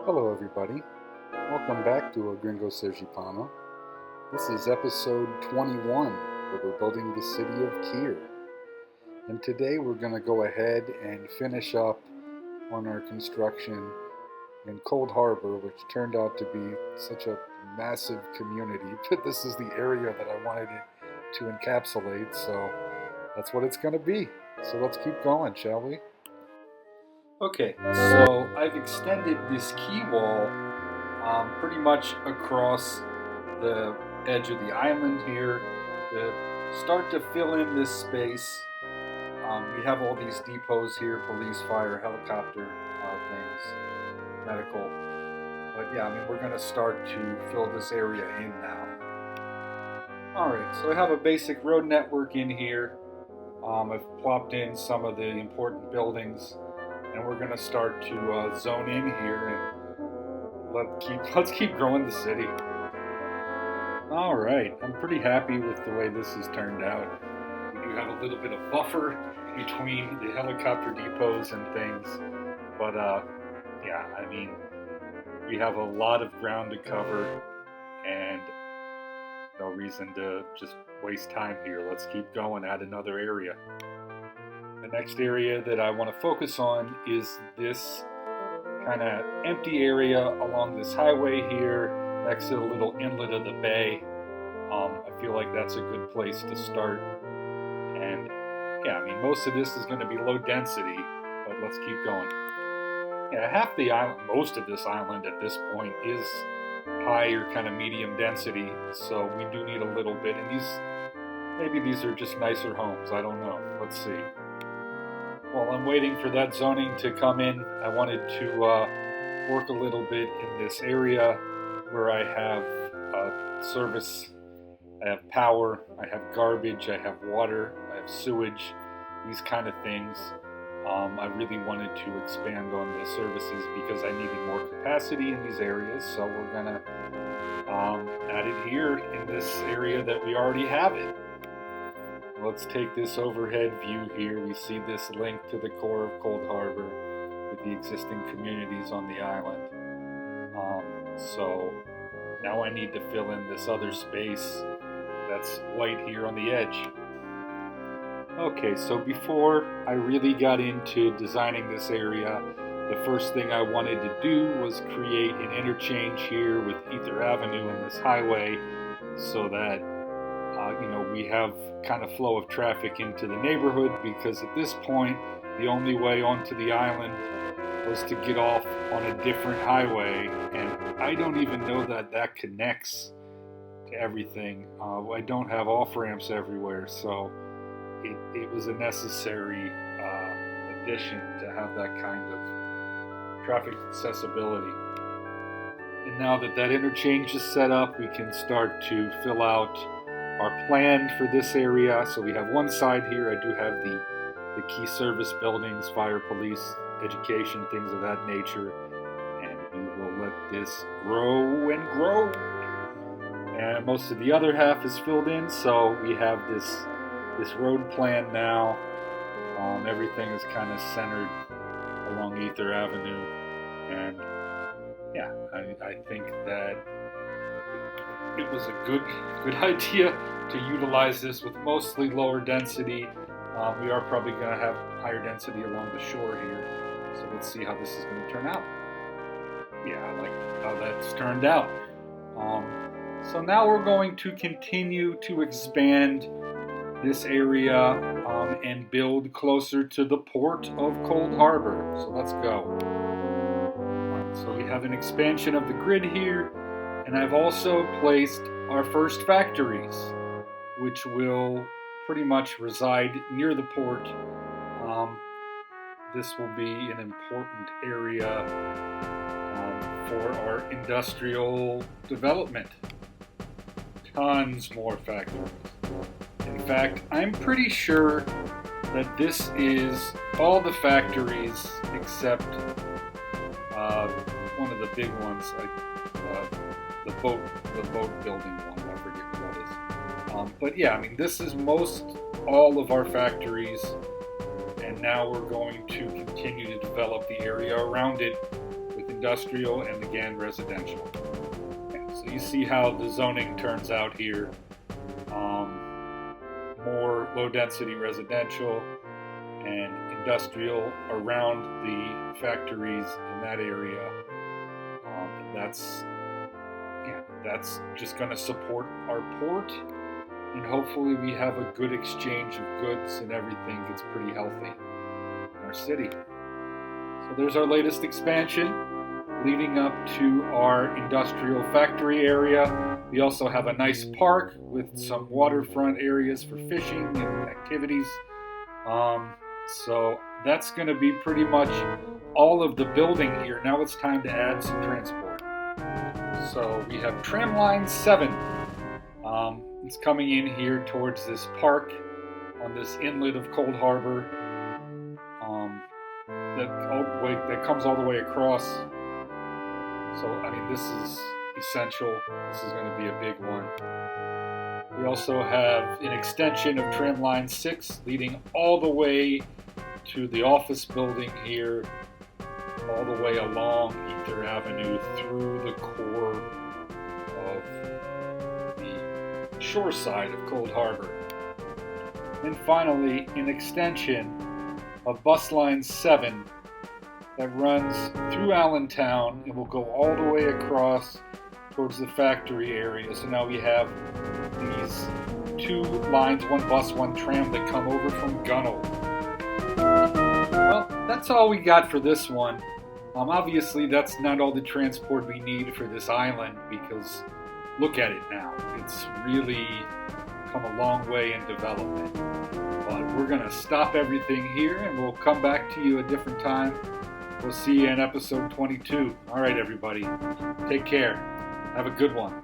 Hello everybody, welcome back to A Gringo Sergipano. This is episode 21, where we're building the city of Kier. And today we're going to go ahead and finish up on our construction in Cold Harbor, which turned out to be such a massive community. But this is the area that I wanted it to encapsulate, so that's what it's going to be. So let's keep going, shall we? Okay, so I've extended this key wall pretty much across the edge of the island here to start to fill in this space. We have all these depots here, police, fire, helicopter things, medical. But yeah, we're going to start to fill this area in now. Alright, so I have a basic road network in here. I've plopped in some of the important buildings. And we're going to start to zone in here and let's keep growing the city. All right, I'm pretty happy with the way this has turned out. We do have a little bit of buffer between the helicopter depots and things, but we have a lot of ground to cover and no reason to just waste time here. Let's keep going, add another area. The next area that I want to focus on is this kind of empty area along this highway here next to the little inlet of the bay. I feel like that's a good place to start. And yeah, most of this is going to be low density, but let's keep going. Yeah, half the island, most of this island at this point is high or kind of medium density, so we do need a little bit. And maybe these are just nicer homes, I don't know. Let's see. While I'm waiting for that zoning to come in, I wanted to work a little bit in this area where I have service, I have power, I have garbage, I have water, I have sewage, these kind of things. I really wanted to expand on the services because I needed more capacity in these areas, so we're going to add it here in this area that we already have it. Let's take this overhead view here. We see this link to the core of Cold Harbor with the existing communities on the island. So now I need to fill in this other space that's white here on the edge. Okay, so before I really got into designing this area, the first thing I wanted to do was create an interchange here with Ether Avenue and this highway so that we have kind of flow of traffic into the neighborhood, because at this point the only way onto the island was to get off on a different highway, and I don't even know that connects to everything. I don't have off-ramps everywhere, so it was a necessary addition to have that kind of traffic accessibility. And now that interchange is set up, we can start to fill out our plan for this area. So we have one side here. I do have the key service buildings, fire, police, education, things of that nature. And we will let this grow and grow. And most of the other half is filled in. So we have this road plan now. Everything is kind of centered along Ether Avenue. And yeah, I think that it was a good idea to utilize this with mostly lower density. We are probably going to have higher density along the shore here. So let's see how this is going to turn out. Yeah, I like how that's turned out. So now we're going to continue to expand this area and build closer to the port of Cold Harbor. So let's go. Right, so we have an expansion of the grid here. And I've also placed our first factories, which will pretty much reside near the port. This will be an important area for our industrial development. Tons more factories. In fact, I'm pretty sure that this is all the factories except one of the big ones, the boat building one, I forget what that is. But yeah, this is all of our factories, and now we're going to continue to develop the area around it with an industrial, and again residential. Okay, so you see how the zoning turns out here. More low density residential and industrial around the factories in that area. And that's just going to support our port, and hopefully we have a good exchange of goods and everything gets pretty healthy in our city. So there's our latest expansion leading up to our industrial factory area. We also have a nice park with some waterfront areas for fishing and activities. So that's going to be pretty much all of the building here. Now it's time to add some transport. So we have tram line 7. It's coming in here towards this park on this inlet of Cold Harbor. That comes all the way across. So I mean, this is essential. This is going to be a big one. We also have an extension of tram line 6 leading all the way to the office building here, all the way along Ether Avenue through the core of the shore side of Cold Harbor. And finally, an extension of bus line 7 that runs through Allentown and will go all the way across towards the factory area. So now we have these 2 lines, 1 bus, 1 tram, that come over from Gunnell. Well, that's all we got for this one. Obviously, that's not all the transport we need for this island, because look at it now. It's really come a long way in development. But we're going to stop everything here, and we'll come back to you a different time. We'll see you in episode 22. All right, everybody. Take care. Have a good one.